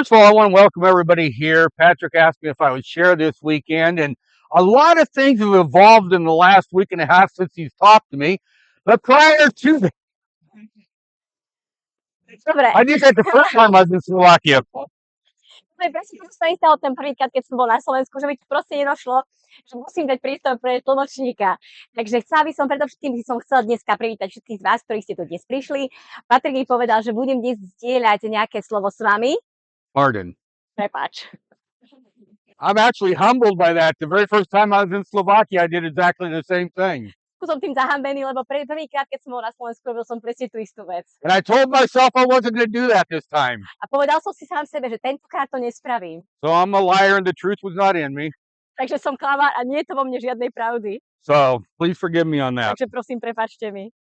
First of all, I want to welcome everybody here. Patrick asked me if I would share this weekend, and a lot of things have evolved in the last week and a half since he's talked to me. But prior to that, Dobre, I did that the first time I was in Slovakia. presne to sa mi stalo ten prvýkrát, keď som bola na Slovensku, že mi to proste nedošlo, že musím dať priestor pre tlmočníka. Takže chcela by som predovšetkým chcela dneska privítať všetkých z vás, ktorí ste tu dnes prišli. Patrik mi povedal, že budem dnes zdieľať nejaké slovo s vami. Pardon. Prepáč. I'm actually humbled by that. The very first time I was in Slovakia, I did exactly the same thing. Som tým zahambený, lebo prvýkrát, keď som bol na Slovensku, robil som presne tú istú vec. And I told myself I wasn't going to do that this time. A povedal som si sám sebe, že tentokrát to nespravím. So I'm a liar and the truth was not in me. Takže som klamár a nie je to vo mne žiadnej pravdy. So please forgive me on that. Takže prosím, prepáčte mi.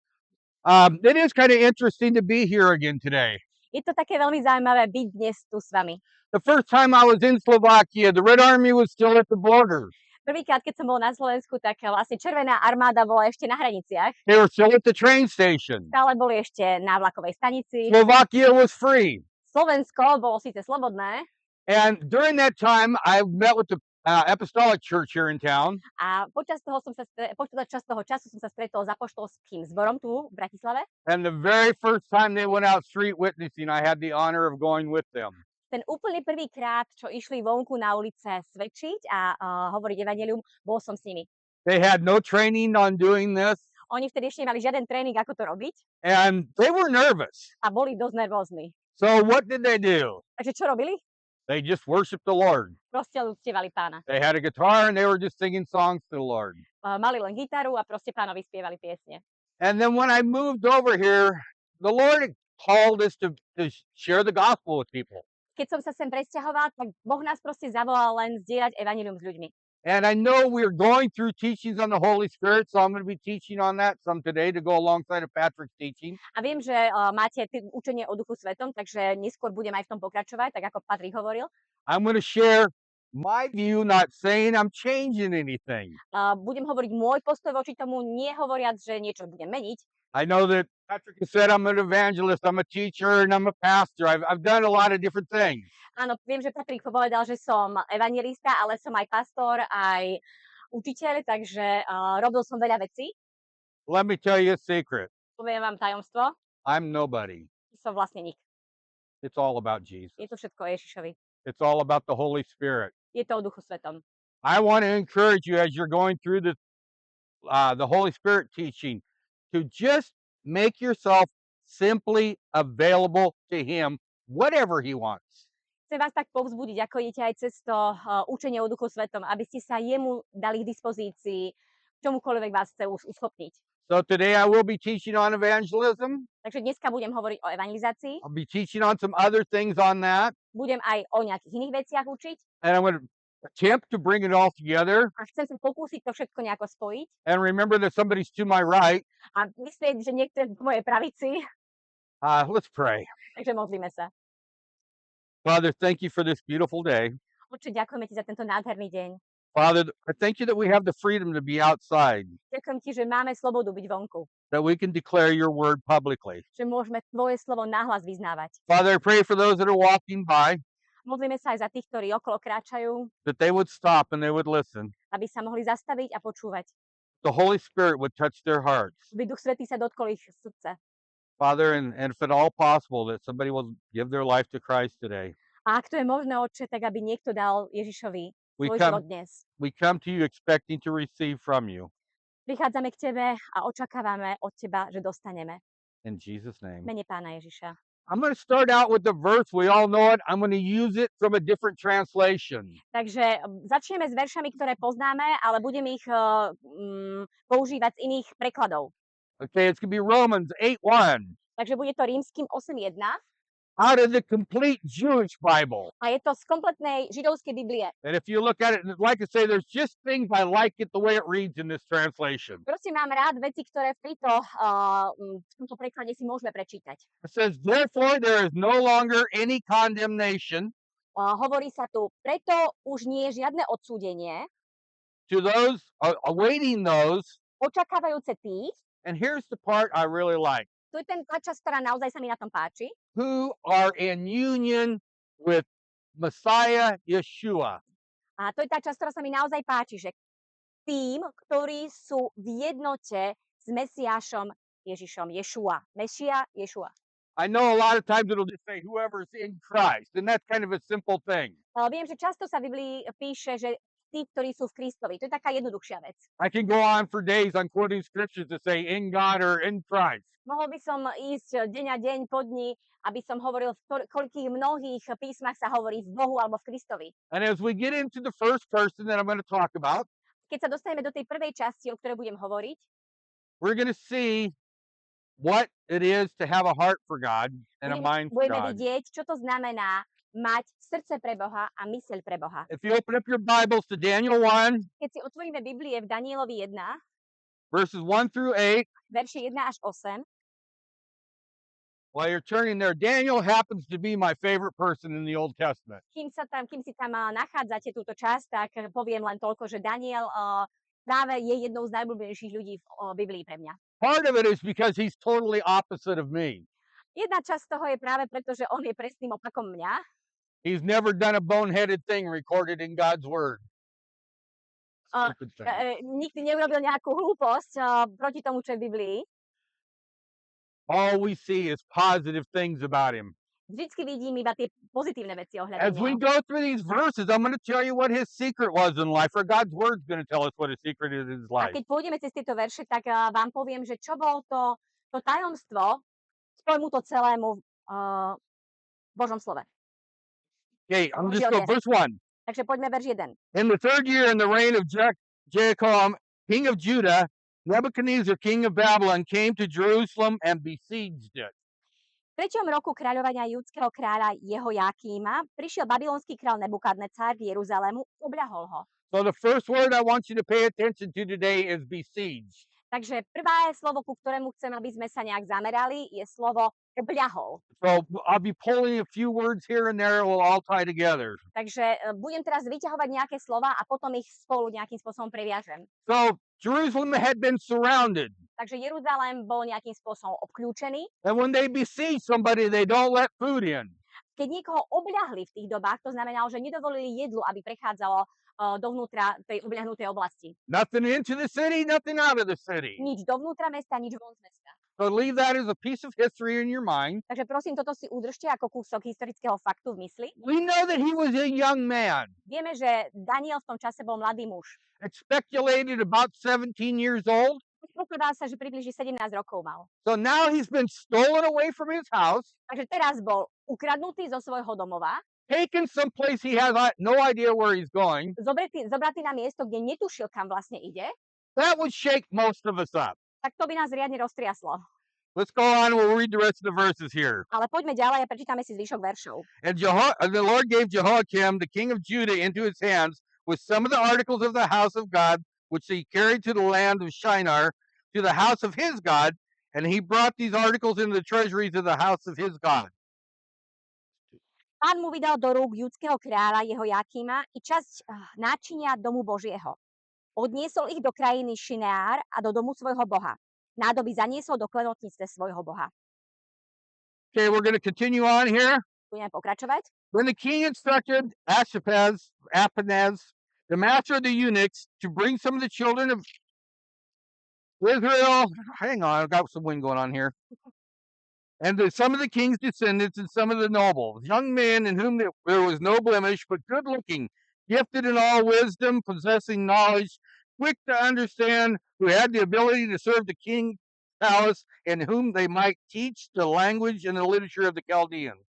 It is kind of interesting to be here again today. Je to také veľmi zaujímavé byť dnes tu s vami. The first time I was in Slovakia, the Red Army was still at the border. Prvýkrát, keď som bol na Slovensku, tak vlastne Červená armáda bola ešte na hraniciach. They were still at the train station. Stále boli ešte na vlakovej stanici. Slovakia was free. Slovensko bolo síce slobodné. And during that time, I met with the Apostolic Church here in town. A počas toho času som sa stretol s apoštolským zborom tu v Bratislave. And the very first time they went out street witnessing, I had the honor of going with them. Ten úplne prvýkrát, čo išli vonku na ulice svedčiť a hovoriť evanjelium, bol som s nimi. They had no training on doing this. Oni vtedy ešte nemali žiaden tréning, ako to robiť. And they were nervous. A boli dosť nervózni. So what did they do? Takže čo robili? They just worshiped the Lord. Proste uctievali Pána. They had a guitar and they were just singing songs to the Lord. Mali len gitaru a proste Pánovi spievali piesne. And then when I moved over here, the Lord called us to share the gospel with people. Keď som sa sem presťahoval, tak Boh nás proste zavolal len zdieľať evanjelium s ľuďmi. And I know we're going through teachings on the Holy Spirit, so I'm going to be teaching on that some today to go alongside of Patrick's teaching. A viem, že máte učenie o Duchu Svetom, takže neskôr budem aj v tom pokračovať, tak ako Patrik hovoril. I'm going to share my view, not saying I'm changing anything. Budem hovoriť môj postoj voči tomu, nie hovoriac, že niečo budem meniť. I know that Patrick has said I'm an evangelist, I'm a teacher, and I'm a pastor. I've done a lot of different things. Áno, viem, že Patrik povedal, že som evangelista, ale som aj pastor, aj učiteľ, takže robil som veľa vecí. Let me tell you a secret. Poviem vám tajomstvo. I'm nobody. Som vlastne nik. It's all about Jesus. Je to všetko o Ježišovi. It's all about the Holy Spirit. Je to o Duchu Svetom. I want to encourage you as you're going through the Holy Spirit teaching to just make yourself simply available to Him, whatever He wants. Chcem vás tak povzbudiť, ako idete aj cez to učenie o Duchu Svetom, aby ste sa jemu dali k dispozícii, čomukoľvek vás chce uschopniť. So today I will be teaching on evangelism. Takže dneska budem hovoriť o evangelizácii. I'll be teaching on some other things on that. Budem aj o nejakých iných veciach učiť. And I'm going to attempt to bring it all together. A chcem sa pokúsiť to všetko nejako spojiť. And remember that somebody's to my right. A myslieť, že niekto je v mojej pravici. Let's pray. Takže modlíme sa. Father, thank you for this beautiful day. Určite ďakujeme ti za tento nádherný deň. Father, I thank you that we have the freedom to be outside, Ďakujem ti, že máme slobodu byť vonku. that we can declare your word publicly. Že môžeme tvoje slovo nahlas vyznávať. Father, I pray for those that are walking by, Modlíme sa aj za tých, ktorí okolo kráčajú, that they would stop and they would listen. aby sa mohli zastaviť a počúvať. The Holy Spirit would touch their hearts. Aby Duch Svätý sa dotkol ich srdca. Father, and if at all possible, that somebody will give their life to Christ today. A ak to je možné, Otče, tak aby niekto dal Ježišovi We svoj come, život dnes. we come to you expecting to receive from you. Prichádzame k tebe a očakávame od teba, že dostaneme. In Jesus' name. Mene Pána Ježiša. I'm going to start out with the verse. We all know it. I'm going to use it from a different translation. Takže začneme s veršami, ktoré poznáme, ale budeme ich používať z iných prekladov. Okay, it's going to be Romans 8:1 Takže bude to Rímskym 8.1 out of the complete Jewish Bible. a je to z kompletnej židovskej Biblie. And if you look at it, and like I say, there's just things I like it the way it reads in this translation. Prosím, mám rád veci, ktoré v tomto preklade si môžeme prečítať. It says, therefore there is no longer any condemnation Hovorí sa tu, preto už nie je žiadne odsúdenie, to those awaiting those. očakávajúce tých, And here's the part I really like. tu je tá časť, ktorá naozaj sa mi na tom páči, Who are in union with Messiah Yeshua. A to je tá časť, ktorá sa mi naozaj páči, že tým, ktorí sú v jednote s Mesiášom Ježišom. Ješua. Mešia, Ješua. I know a lot of times it'll just say whoever's in Christ, and that's kind of a simple thing. Viem, že často sa v Biblii píše, že tí, ktorí sú v Kristovi. To je taká jednoduchšia vec. I can go on for days on quoting scriptures to say in God or in Christ. Mohol by som ísť deň a deň po dni, aby som hovoril, v koľkých mnohých písmach sa hovorí v Bohu alebo v Kristovi. And as we get into the first person that I'm going to talk about, Keď sa dostaneme do tej prvej časti, o ktorej budem hovoriť, we're going to see what it is to have a heart for God and a mind for budeme God. vidieť, čo to znamená mať srdce pre Boha a myseľ pre Boha. If you open up your Bibles to Daniel 1, Keď si otvoríme Biblie v Danielovi 1, verses 1 through 8, verši 1 až 8, while you're turning there, Daniel happens to be my favorite person in the Old Testament. kým si tam nachádzate túto časť, tak poviem len toľko, že Daniel práve je jednou z najobľúbenejších ľudí v Biblii pre mňa. Part of it is because he's totally opposite of me. Jedna časť toho je práve preto, že on je presným opakom mňa. He's never done a boneheaded thing recorded in God's Word. Stupid thing. Nikdy neurobil nejakú hlúposť proti tomu, čo je v Biblii. All we see is positive things about him. Vždycky vidím iba tie pozitívne veci ohľadom As we neho. go through these verses, I'm going to tell you what his secret was in life, or God's Word's going to tell us what his secret is in his A life. keď pôjdeme cez tieto verše, tak vám poviem, že čo bolo to tajomstvo k tomuto celému Božom slove. Okay, I'm just Božieho go verse 1. Takže poďme verš 1. In the third year in the reign of Jehoiakim, king of Judah, Nebuchadnezzar, king of Babylon, came to Jerusalem and besieged it. V 3. roku kráľovania judského kráľa Jehojakíma prišiel babylonský kráľ Nebukadnecar k Jeruzalému, obľahol ho. So the first word I want you to pay attention to today is besiege. Takže prvé slovo, ku ktorému chcem, aby sme sa nejak zamerali, je slovo obľahol. So I'll be pulling a few words here and there, it will all tie together. Takže budem teraz vyťahovať nejaké slova a potom ich spolu nejakým spôsobom previažem. So Jerusalem had been surrounded. Takže Jeruzalém bol nejakým spôsobom obklúčený. And when they besiege somebody, they don't let food in. Keď niekoho obľahli v tých dobách, to znamenalo, že nedovolili jedlu, aby prechádzalo dovnútra tej obľahnutej oblasti. Nothing into the city, nothing out of the city. Nič dovnútra mesta, nič von z mesta. So leave that as a piece of history in your mind. Takže prosím, toto si udržte ako kúsok historického faktu v mysli. We know that he was a young man. Vieme, že Daniel v tom čase bol mladý muž. It's speculated about 17 years old. Predpokladá sa, že približne 17 rokov mal. So now he's been stolen away from his house, Takže teraz bol ukradnutý zo svojho domova, taken someplace he has no idea where he's going. zobratý na miesto, kde netušil, kam vlastne ide. That would shake most of us up. Tak to by nás riadne roztriaslo. Let's go on. We'll read the rest of the verses here. Ale poďme ďalej a prečítame si zvyšok veršov. And the Lord gave Jehoiakim, the king of Judah, into his hands with some of the articles of the house of God, which he carried to the land of Shinar, to the house of his God, and he brought these articles into the treasuries of the house of his God. Pán mu vydal do rúk judského kráľa Jehojakíma i časť náčinia domu Božieho. Odniesol ich do krajiny Šineár a do domu svojho boha. Nádoby zaniesol do klenotnice svojho boha. Okay, we're going to continue on here. Budeme pokračovať. When the king instructed Ashpenaz, the master of the eunuchs, to bring some of the children of Israel, hang on, I've got some wind going on here, and some of the king's descendants and some of the nobles, young men in whom there was no blemish, but good looking, gifted in all wisdom, possessing knowledge, quick to understand, who had the ability to serve the king's palace, and whom they might teach the language and the literature of the Chaldeans.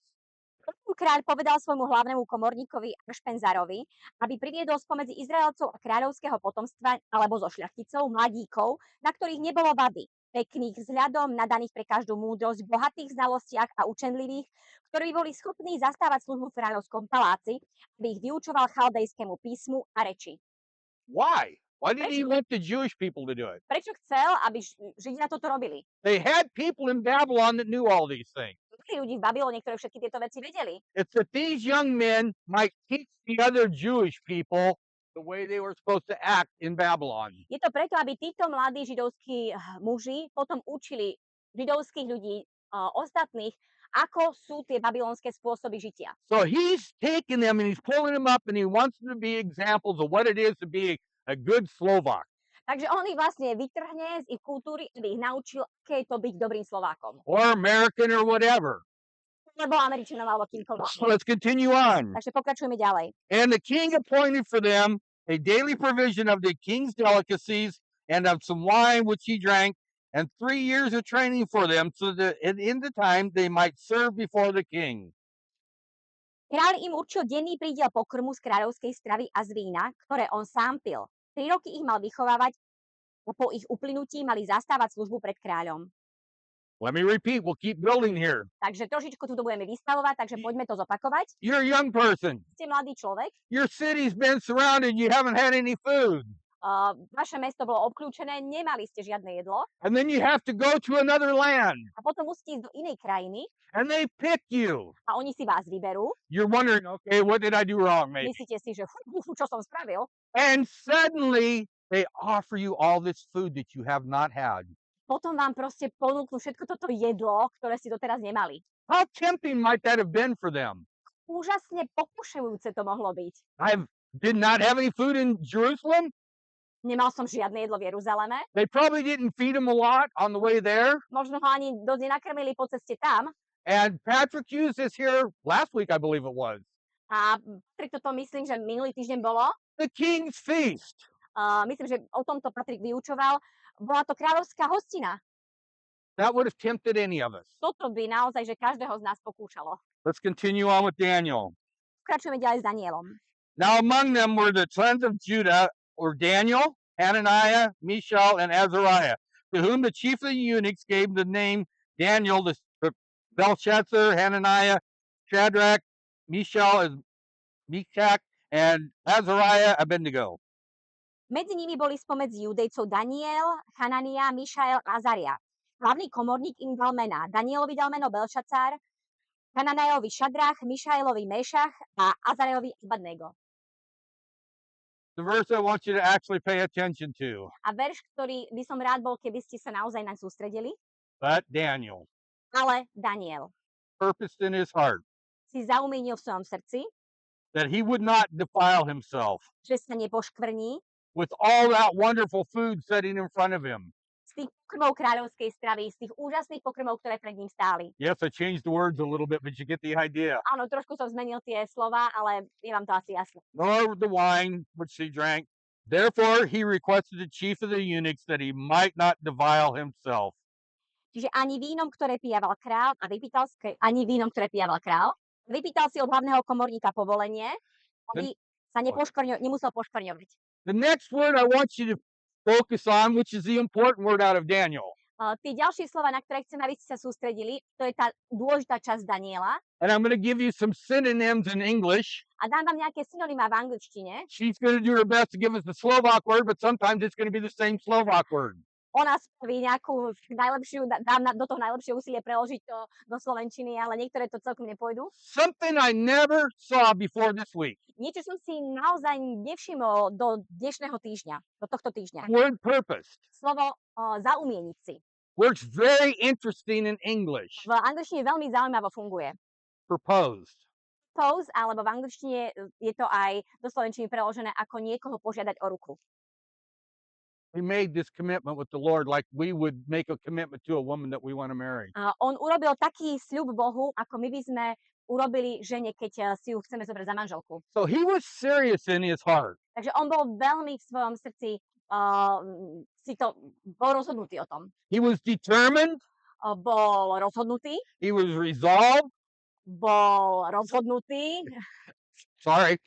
Kráľ povedal svojmu hlavnému komorníkovi Ašpenzarovi, aby priviedol spomedzi Izraelcov a kráľovského potomstva alebo zo šľachticov mladíkov, na ktorých nebolo vady, pekných vzhľadom, nadaných pre každú múdrosť, bohatých znalostiach a učenlivých, ktorí boli schopní zastávať službu v kráľovskom paláci, aby ich vyučoval chaldejskému písmu a reči. Why? Why did he want the Jewish people to do it? Prečo chcel, aby Židia toto robili? They had people in Babylon that knew all these things. Ľudí v Babylone, ktorí všetky tieto veci vedeli. It's that these young men might teach the other Jewish people the way they were supposed to act in Babylon. Je to preto, aby títo mladí židovskí muži potom učili židovských ľudí ostatných, ako sú tie babylonské spôsoby žitia. So he's taking them and he's pulling them up and he wants them to be examples of what it is to be a good Slovak Takže on ich vlastne vytrhne z ich kultúry, aby ich naučil, aké je to byť dobrým Slovákom. or American or whatever. Nebo Američanom, alebo kýmkoľvek. So let's continue on. Takže pokračujeme ďalej. And the king appointed for them a daily provision of the king's delicacies and of some wine which he drank, and 3 years of training for them, so that in the time they might serve before the king. Kráľ im určil denný prídel pokrmu z kráľovskej stravy a z vína, ktoré on sám pil. 3 roky ich mal vychovávať a po ich uplynutí mali zastávať službu pred kráľom. Let me repeat, we'll keep building here. Takže trošičku tu budeme vystavovať, takže poďme to zopakovať. You're a young person. Ste mladý človek, Your city's been surrounded, you haven't had any food. vaše mesto bolo obklúčené, nemali ste žiadne jedlo And then you have to go to another land a potom musíte ísť do inej krajiny and they pick you. a oni si vás vyberú. You're wondering, okay, what did I do wrong, maybe? Myslíte si, že čo som spravil? And suddenly they offer you all this food that you have not had. Potom vám proste ponúknú všetko toto jedlo, ktoré si doteraz nemali. How tempting might that have been for them? Úžasne pokušujúce to mohlo byť. I did not have any food in Jerusalem. Nemal som žiadne jedlo v Jeruzaleme. They probably didn't feed him a lot on the way there. Možno ho ani dosť nenakrmili po ceste tam. And Patrick used this here last week, I believe it was. A Patrik toto myslím, že minulý týždeň bolo. The king's feast. Myslím, že o tomto Patrik vyučoval. Bola to kráľovská hostina. That would have tempted any of us. Toto by naozaj, že každého z nás pokúšalo. Let's continue on with Daniel. Pokračujeme ďalej s Danielom. Now among them were the sons of Judah, or Daniel, Hananiah, Mishael, and Azariah, to whom the chief of the eunuchs gave the name Daniel, the Belshazzar, Hananiah, Shadrach, Meshach, and Azariah, Abednego. Medzi nimi boli spomedzi Judejcov Daniel, Hanania, Mišael a Azaria. Hlavný komorník im dal mená. Danielovi dal meno Belšacár, Hananajovi Šadrach, Mišaelovi Mešach a Azarejovi Abednego. The verse I want you to actually pay attention to. A verš, ktorý by som rád bol, keby ste sa naozaj naň sústredili, But Daniel ale Daniel purposed in his heart si zaumienil v svojom srdci, that he would not defile himself že sa nepoškvrní with all that wonderful food sitting in front of him. z tých pokrmov kráľovskej stravy, z tých úžasných pokrmov, ktoré pred ním stáli. Yes, I changed the words a little bit, but you get the idea. Áno, trošku som zmenil tie slova, ale je vám to asi jasné. Nor the wine which he drank. Therefore he requested the chief of the eunuchs that he might not defile himself. Čiže ani vínom, ktoré pijával král, a vypýtal si od hlavného komorníka povolenie, aby sa nemusel poškvrňovať. The next word I want you to focus on, which is the important word out of Daniel. Tie ďalšie slova, na ktoré chcem, aby ste sa sústredili, to je tá dôležitá časť Daniela. And I'm going to give you some synonyms in English. A dám vám nejaké synonymá v angličtine. She's going to do her best to give us the Slovak word, but sometimes it's going to be the same Slovak word. Ona spraví nejakú najlepšiu, do toho najlepšie úsilie preložiť to do slovenčiny, ale niektoré to celkom nepôjdu. Something I never saw before this week. Niečo som si naozaj nevšimol do dnešného týždňa, do tohto týždňa. Word purposed. Slovo zaumieniť si. Works very interesting in English. V angličtine veľmi zaujímavo funguje. Proposed. Pose, alebo v angličtine je to aj do slovenčiny preložené ako niekoho požiadať o ruku. We made this commitment with the Lord like we would make a commitment to a woman that we want to marry. On urobil taký sľub Bohu, ako my by sme urobili žene, keď si ju chceme zobrať za manželku. So he was serious in his heart. Takže on bol veľmi v svojom srdci, bol rozhodnutý o tom. He was determined. Bol rozhodnutý. He was resolved. Bol rozhodnutý. Sorry.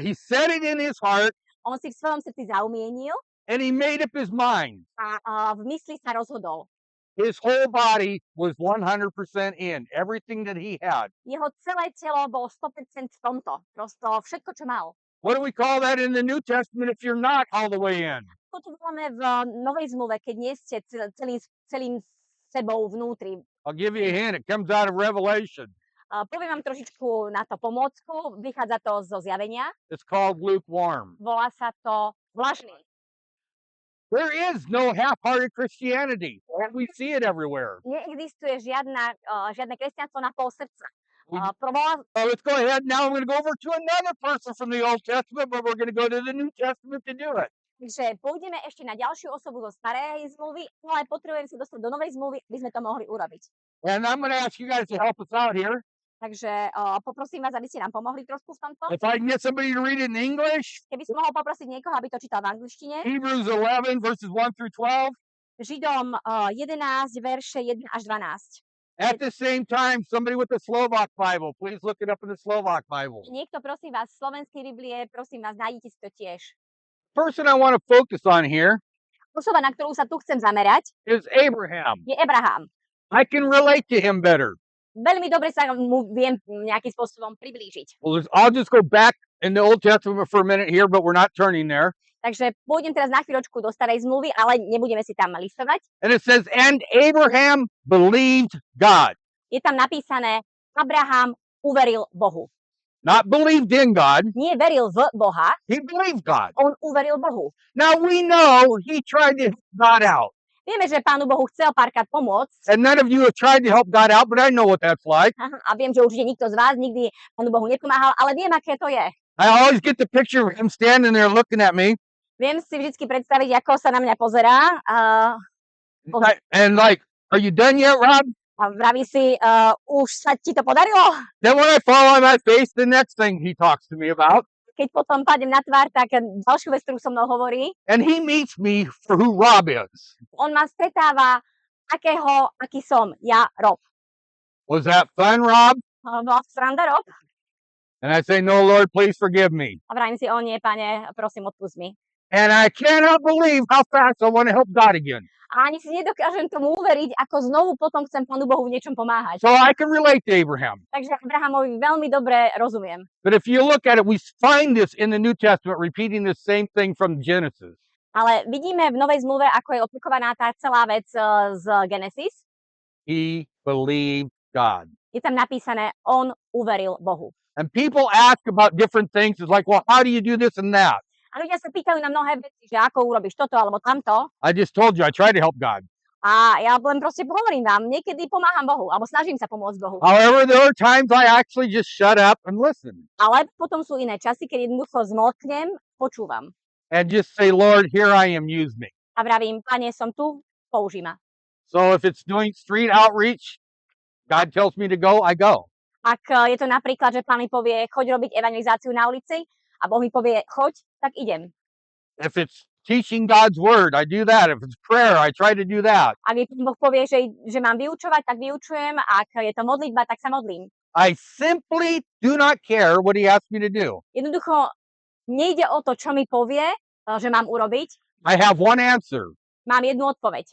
He said it in his heart. On si v svojom srdci zaumienil. And he made up his mind. A v mysli sa rozhodol. His whole body was 100% in. Everything that he had. Jeho celé telo bol 100% v tomto. Prosto všetko, čo mal. What do we call that in the New Testament if you're not all the way in? Ako to voláme v Novej zmluve, keď nie ste celým sebou vnútri. I'll give you a hint. It comes out of Revelation. Poviem vám trošičku na to pomôcku. Vychádza to zo zjavenia. It's called lukewarm. Volá sa to vlažný. There is no half-hearted Christianity, and we see it everywhere. Neexistuje žiadne kresťanstvo na pol srdca. We- Proboha, Let's go ahead. Now I'm going to go over to another person from the Old Testament, but we're going to go to the New Testament to do it. takže pôjdeme ešte na ďalšiu osobu zo starej zmluvy, ale potrebujeme sa dostať do novej zmluvy, aby sme to mohli urobiť. And I'm going to ask you guys to help us out here. Takže poprosím vás, aby ste nám pomohli trošku v tomto. If I can get somebody to read it in English, Keby som mohol poprosiť niekoho, aby to čítal v angličtine. Hebrews 11, verses 1 through 12. Židom 11, verše 1 až 12. At the same time, somebody with the Slovak Bible, please look it up in the Slovak Bible. Niekto, prosím vás, z slovenskej Biblie, prosím vás, nájdite si to tiež. Person I want to focus on here Osoba, na ktorú sa tu chcem zamerať, is Abraham. je Abraham. I can relate to him better. Veľmi dobre sa mu viem nejakým spôsobom priblížiť. Well, I'll just go back in the Old Testament for a minute here, but we're not turning there. Takže pôjdem teraz na chvíľočku do starej zmluvy, ale nebudeme si tam listovať. And it says, and Abraham believed God. Je tam napísané, Abraham uveril Bohu. Not believed in God, Nie veril v Boha, he believed God. on uveril Bohu. Now we know he tried to help God out. Vieme, že Pánu Bohu chcel párkrát pomôcť. And none of you have tried to help God out, but I know what that's like. A viem, že určite nikto z vás nikdy Pánu Bohu nepomáhal, ale viem, aké to je. I always get the picture of him standing there looking at me. Viem si vždy predstaviť, ako sa na mňa pozerá And like, are you done yet, Rob? a vraví si, už sa ti to podarilo? Then when I fall on my face, the next thing he talks to me about, Keď potom padnem na tvár, tak ďalšiu vec, ktorú so mnou hovorí, and he meets me for who Rob is. on ma stretáva, aký som ja, Rob. Was that fun, Rob? Bola sranda, Rob? And I say, no, Lord, please forgive me. A vravím si, o nie, pane, prosím, odpust mi. And I cannot believe how fast I want to help God again. A ani si nedokážem tomu uveriť, ako znovu potom chcem Pánu Bohu v niečom pomáhať. So I can relate to Abraham. Takže Abrahamovi veľmi dobre rozumiem. But if you look at it, we find this in the New Testament repeating the same thing from Genesis. Ale vidíme v Novej zmluve, ako je opakovaná tá celá vec z Genesis. He believed God. Je tam napísané, on uveril Bohu. And people ask about different things. It's like, well, how do you do this and that? A ľudia sa pýtajú na mnohé veci, že ako urobíš toto alebo tamto. I just told you, I try to help God. A ja len proste hovorím vám, niekedy pomáham Bohu, alebo snažím sa pomôcť Bohu. However, there are times I actually just shut up and listen Ale potom sú iné časy, keď jednoducho zmlknem, počúvam. and just say, Lord, here I am, use me. A vravím, pane, som tu, použij ma. So if it's doing street outreach, God tells me to go, I go. Ak je to napríklad, že pán mi povie, choď robiť evangelizáciu na ulici a Boh mi povie, choď, tak idem. If it's teaching God's word, I do that. If it's prayer, I try to do that. Ak mi Boh povie, že mám vyučovať, tak vyučujem. Ak je to modlitba, tak sa modlím. I simply do not care what he asks me to do. Jednoducho nejde o to, čo mi povie, že mám urobiť. I have one answer. Mám jednu odpoveď.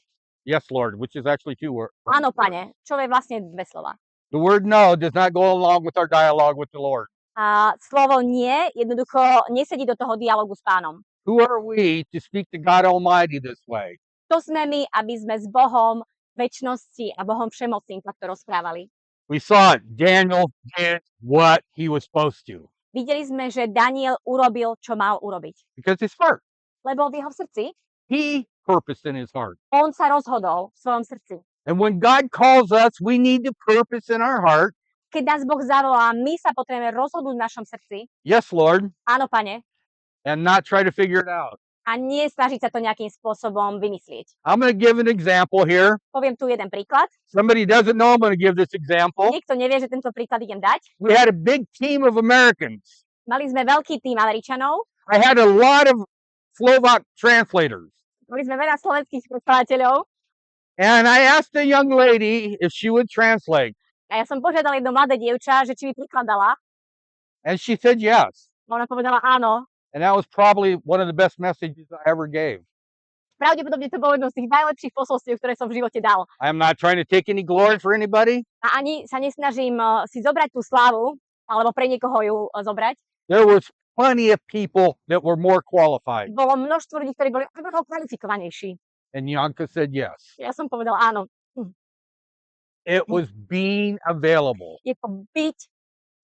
Yes, Lord, which is actually two words. Áno, pane, čo je vlastne dve slova. The word no does not go along with our dialogue with the Lord. A slovo nie jednoducho nesedí do toho dialogu s pánom. Who are we to speak to God Almighty this way? To sme my, aby sme s Bohom večnosti a Bohom všemocným takto rozprávali. We saw it. Daniel did what he was supposed to Videli sme, že Daniel urobil, čo mal urobiť. because his heart. Lebo v jeho srdci, He purposed in his heart. on sa rozhodol v svojom srdci. And when God calls us, we need to purpose in our heart. Keď nás Boh zavolá, my sa potrebujeme rozhodnúť v našom srdci. Yes, Lord. Áno, pane. And not try to figure it out. A nie snažiť sa to nejakým spôsobom vymyslieť. I'm going to give an example here. Poviem tu jeden príklad. Somebody doesn't know I'm going to give this example. Niekto nevie, že tento príklad idem dať. We had a big team of Americans. Mali sme veľký tým Američanov. I had a lot of Slovak translators. Mali sme veľa slovenských prekladateľov. And I asked a young lady if she would translate. A ja som požiadala jedno mladé dievča, že či by prikladala. And she said yes. A ona povedala áno. And that was probably one of the best messages I ever gave. Pravdepodobne to bolo jedno z tých najlepších posolstiev, ktoré som v živote dal. I am not trying to take any glory for anybody. A ani sa nesnažím si zobrať tú slávu, alebo pre niekoho ju zobrať. There was plenty of people that were more qualified. Bolo množstvo ľudí, ktorí boli oveľa kvalifikovanejší. And Yanka said yes. Ja som povedala áno. It was being available. Je to byť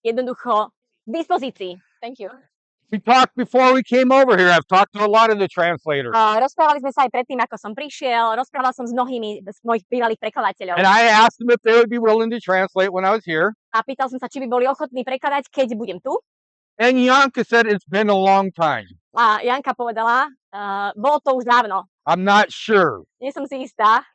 jednoducho v dispozícii. Thank you. We talked before we came over here. I've talked to a lot of the translators. Rozprávali sme sa aj predtým, ako som prišiel. Rozprával som s mnohými z mojich bývalých prekladateľov. And I asked them if they would be willing to translate when I was here. A pýtal som sa, či by boli ochotní prekladať, keď budem tu. And Yanka said it's been a long time. A Janka povedala, bolo to už dávno. I'm not sure. Nie som si istá.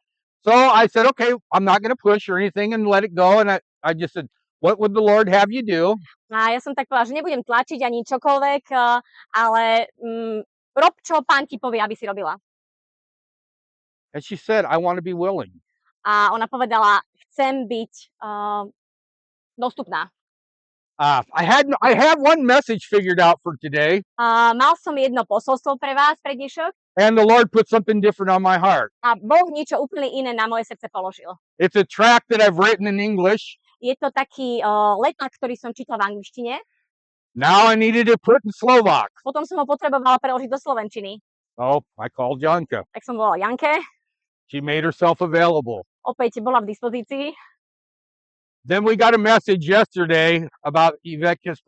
So I said, okay, I'm not going to push or anything and let it go. And I just said, what would the Lord have you do? A ja som tak povedala, že nebudem tlačiť ani čokoľvek, ale rob, čo Pán ti povie, aby si robila. And she said, I want to be willing. A ona povedala, chcem byť dostupná. I have one message figured out for today. Mal som jedno posolstvo pre vás pre dnešok. And the Lord put something different on my heart. A Boh niečo úplne iné na moje srdce položil. It's a tract that I've written in English. Je to taký leták, ktorý som čítala v angličtine. Now I needed to put in Slovak. Potom som ho potrebovala preložiť do slovenčiny. Oh, I called Janka. Tak som volala Janke. She made herself available. Opäť bola v dispozícii. Then we got a message yesterday about Iveka's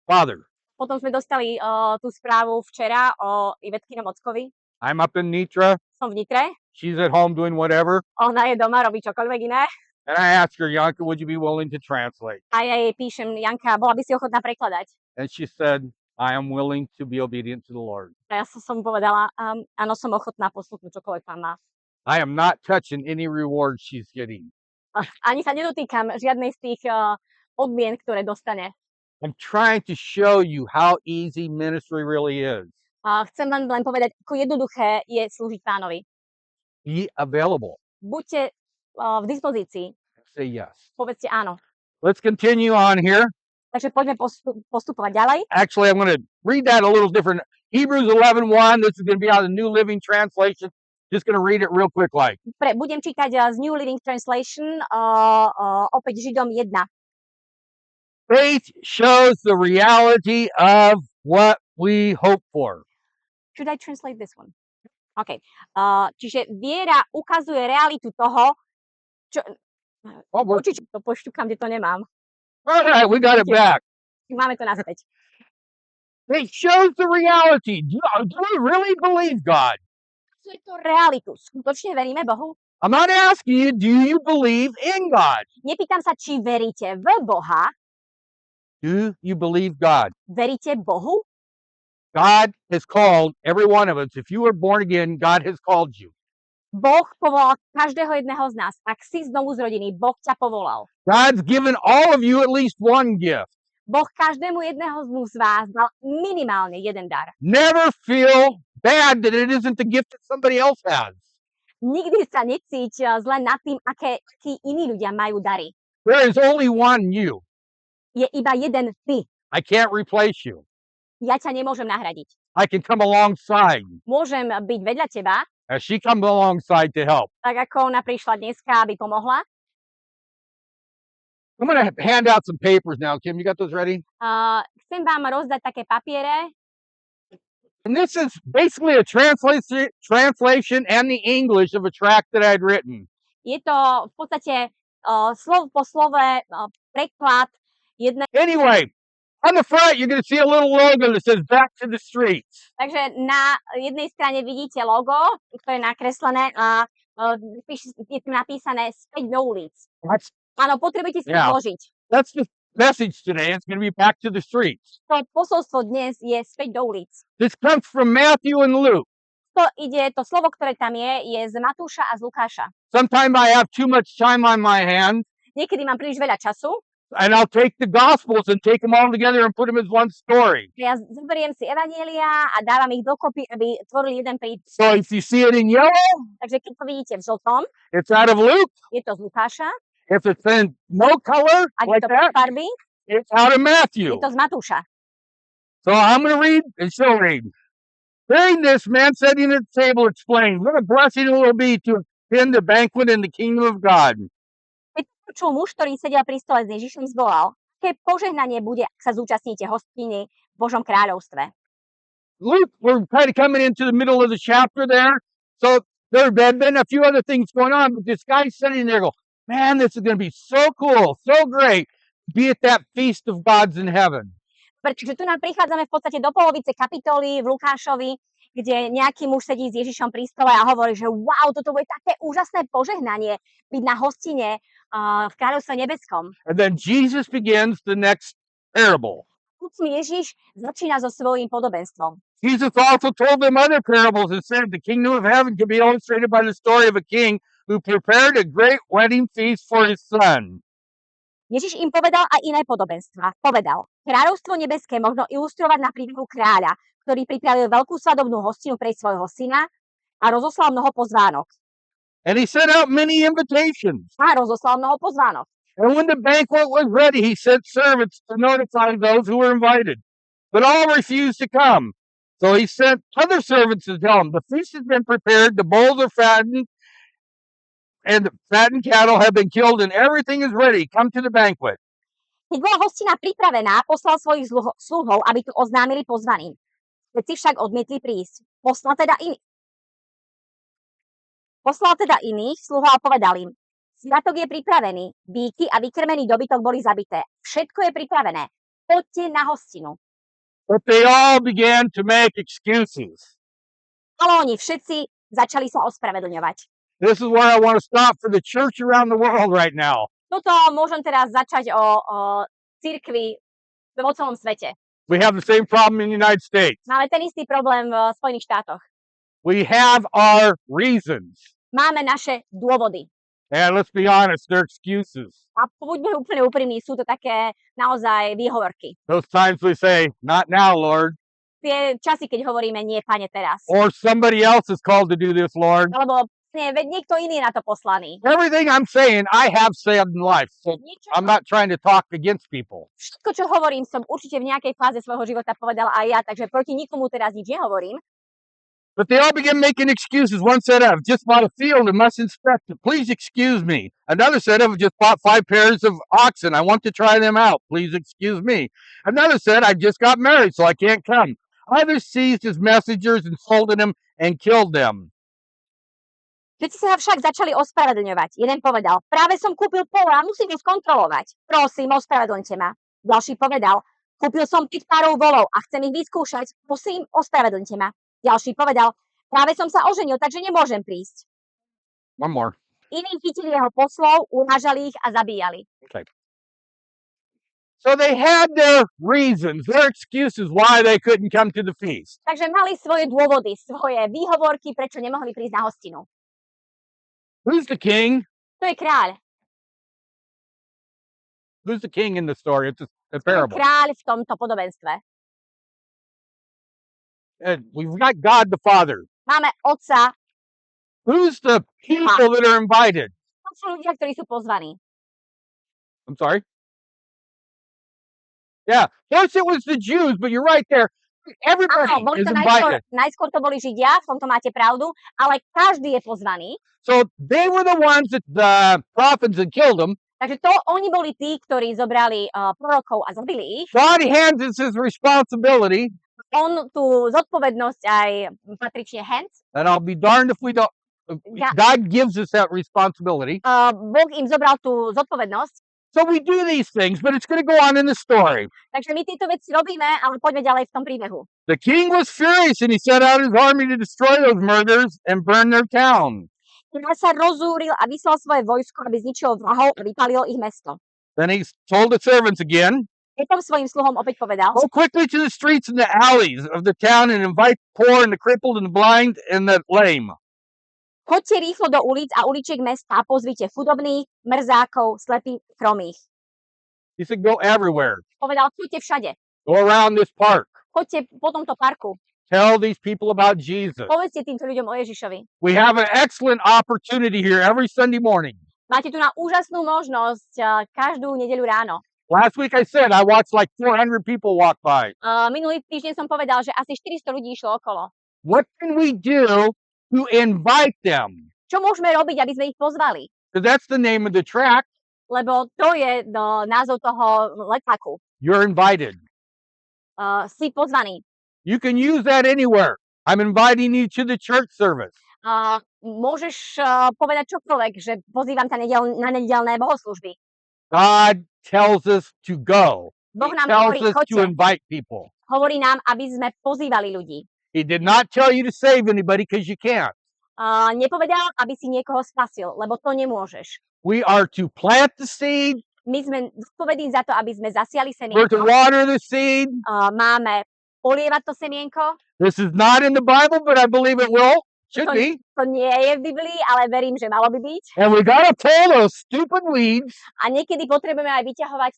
father. Potom sme dostali tú správu včera o Ivetkinom ockovi. I'm up in Nitra. Som v Nitre. She's at home doing whatever. Ona je doma, robí čokoľvek iné. And I asked her, Yanka, would you be willing to translate? A ja jej píšem, Janka, bola by si ochotná prekladať? And she said, I am willing to be obedient to the Lord. A ja som povedala, áno, som ochotná poslúchnuť čokoľvek Pán má. I am not touching any reward she's getting. Ani sa nedotýkam žiadnej z tých odmien, ktoré dostane. I'm trying to show you how easy ministry really is. Chcem vám len povedať, ako jednoduché je slúžiť Pánovi. Be available. Buďte v dispozícii. Say yes. Povedzte áno. Let's continue on here. Takže poďme postupovať ďalej. Actually, I'm going to read that a little different. Hebrews 11:1. This is going to be out of the New Living Translation. Just going to read it real quick like. Budem čítať z New Living Translation, opäť Židom 1. Faith shows the reality of what we hope for. Should I translate this one? OK. Čiže viera ukazuje realitu toho, čo... Určite to pošťukám, kde to nemám. All right, we got it back. Máme to naspäť. It shows the reality. Do we really believe God? Je to realitu. Skutočne veríme Bohu? I'm not asking you, do you believe in God? Nepýtam sa, či veríte v Boha. Do you believe God? Veríte Bohu? God has called every one of us. If you were born again, God has called you. Boh povolal každého jedného z nás. Ak si znovu zrodený, Boh ťa povolal. God's given all of you at least one gift. Boh každému jedného z vás dal minimálne jeden dar. Never feel bad that it isn't the gift that somebody else has. Nikdy sa necíť zle nad tým, akí iní ľudia majú dary. There is only one you. Je iba jeden ty. I can't replace you. Ja ťa nemôžem nahradiť. I can come alongside. Môžem byť vedľa teba, As she comes alongside to help. tak ako ona prišla dneska, aby pomohla. I'm going to hand out some papers now. Kim, you got those ready? Chcem vám rozdať také papiere. And this is basically a translation and the English of a tract that I'd written. Je to v podstate slovo po slove preklad jednej. Anyway, on the front, you're going to see a little logo that says Back to the Streets. Takže na jednej strane vidíte logo, ktoré je nakreslené a je tu napísané späť do ulic. Áno, potrebujete si vložiť. That's the message today. It's going to be back to the streets. To posolstvo dnes je späť do ulic. This comes from Matthew and Luke. To slovo, ktoré tam je z Matúša a z Lukáša. Sometimes I have too much time on my hands. Niekedy mám príliš veľa času. And I'll take the Gospels and take them all together and put them as one story. Ja zoberiem si evanjelia a dávam ich dokopy, aby tvorili jeden príbeh. So if you see it in yellow, takže keď to vidíte v žltom, it's out of Luke. Je to z Lukáša. If it's in no color, like that, farby, it's out of Matthew. Je to z Matúša. So I'm going to read and she'll read. Hearing this, man sitting at the table explained, what a blessing it will be to attend the banquet in the kingdom of God. Keď počul muž, ktorý sedel pri stole s Ježišom, zvolal, aké požehnanie bude, ak sa zúčastníte hostiny v Božom kráľovstve. Luke, we're kind of coming into the middle of the chapter there. So there have been a few other things going on, but this guy's sitting there going, man, this is going to be so cool, so great, be at that feast of gods in heaven. Pretože tu nám prichádzame v podstate do polovice kapitoly v Lukášovi, kde nejaký muž sedí s Ježišom pri stole a hovorí, že wow, toto bude také úžasné požehnanie byť na hostine v kráľovstve nebeskom. And then Jesus begins the next parable. Tucmi Ježiš začína so svojím podobenstvom. Jesus also told them other parables and said the kingdom of heaven can be illustrated by the story of a king who prepared a great wedding feast for his son. Ježiš im povedal aj iné podobenstvá. Povedal, kráľovstvo nebeské možno ilustrovať na príbehu kráľa, ktorý pripravil veľkú svadobnú hostinu pre svojho syna a rozoslal mnoho pozvánok. And he sent out many invitations. A rozoslal mnoho pozvánok. And when the banquet was ready, he sent servants to notify those who were invited. But all refused to come. So he sent other servants to tell them, the feast has been prepared, the bulls are fattened, and the fattened cattle have been killed, and everything is ready. Come to the banquet. Keď bola hostina pripravená, poslal svojich sluhov, aby tu oznámili pozvaným. Všetci však odmietli prísť. Poslal teda iných sluhov a povedal im, sviatok je pripravený, býky a vykrmený dobytok boli zabité. Všetko je pripravené. Poďte na hostinu. But they all began to make excuses. Ale oni všetci začali sa ospravedlňovať. This is where I want to stop for the church around the world right now. Toto môžem teraz začať o cirkvi vo celom svete. We have the same problem in the United States. Máme ten istý problém v Spojených štátoch. We have our reasons. Máme naše dôvody. And let's be honest, they're excuses. A buďme úplne úprimní, sú to také naozaj výhovorky. Those times we say, not now, Lord. Tie časy, keď hovoríme, nie, Pane, teraz. Or somebody else is called to do this, Lord. Alebo nie, veď niekto iný je na to poslaný. Everything I'm saying, I have said in life. So I'm not trying to talk against people. Všetko, čo hovorím, som určite v nejakej fáze svojho života povedala aj ja, takže proti nikomu teraz nič nehovorím. But they all began making excuses. One said, I've just bought a field and must inspect it. Please excuse me. Another said, I've just bought 5 pairs of oxen. I want to try them out. Please excuse me. Another said, I just got married, so I can't come. Others seized his messengers, insulted him, and killed them. Všetci sa však začali ospravedlňovať. Jeden povedal, práve som kúpil pole a musím ho skontrolovať. Prosím, ospravedlňte ma. Ďalší povedal, kúpil som 5 párov volov a chcem ich vyskúšať. Prosím, ospravedlňte ma. Ďalší povedal, práve som sa oženil, takže nemôžem prísť. One more. Iní chytili jeho poslov, urážali ich a zabíjali. Okay. So they had their reasons, their excuses why they couldn't come to the feast. Takže mali svoje dôvody, svoje výhovorky, prečo nemohli prísť na hostinu. Who's the king? To je kráľ. Who's the king in the story? It's a To je parable. kráľ v tomto podobenstve. And we've got God the Father. Máme otca, Who's the people that are invited? to sú ľudia, ktorí sú pozvaní. I'm sorry? Yeah, first it was the Jews, but you're right there. Everybody Áno, boli is to invited. najskôr to boli Židia, v tomto máte pravdu, ale každý je pozvaný. So they were the ones that the prophets had killed them. Takže to oni boli tí, ktorí zobrali prorokov a zabili ich. God hands us his responsibility, On tú zodpovednosť aj patrične hands. and I'll be darned if we don't. Yeah. God gives us that responsibility. Boh im zobral tú zodpovednosť. So we do these things, but it's going to go on in the story. Takže my tieto veci robíme, ale poďme ďalej v tom príbehu. The king was furious and he sent out his army to destroy those murderers and burn their town. Kráľ sa rozúril a vyslal svoje vojsko, aby zničil vrahov a vypálil ich mesto. Then he told the servants again, Potom svojim sluhom opäť povedal, go quickly to the streets and the alleys of the town and invite the poor and the crippled and the blind and the lame. choďte rýchlo do ulic a uličiek mesta a pozvite chudobných, mrzákov, slepých, chromých. He said, go everywhere. Povedal, choďte všade. Go around this park. Choďte po tomto parku. Tell these people about Jesus. Povedzte týmto ľuďom o Ježišovi. We have an excellent opportunity here every Sunday morning. Máte tu na úžasnú možnosť každú nedeľu ráno. Last week I said I watched like 400 people walk by. Minulý týždeň som povedal, že asi 400 ľudí išlo okolo. What can we do to invite them? Čo môžeme robiť, aby sme ich pozvali? Because that's the name of the track. Lebo to je názov toho letáku. You're invited. Si pozvaný. You can use that anywhere. I'm inviting you to the church service. Môžeš povedať čokoľvek, že pozývam ťa na nedeľné bohoslúžby. God tells us to go. Boh He nám tells hovorí, us to choďte. invite people. Hovorí nám, aby sme pozývali ľudí. He did not tell you to save anybody because you can't. Nepovedal, aby si niekoho spasil, lebo to nemôžeš. We are to plant the seed. My sme zodpovední za to, aby sme zasiali We're to semienko. water the seed. Máme polievať to semienko. This is not in the Bible, but I believe it will. Should To, be. to nie je v Biblii, ale verím, že malo by byť. And we gotta pull those stupid weeds. A niekedy potrebujeme aj vyťahovať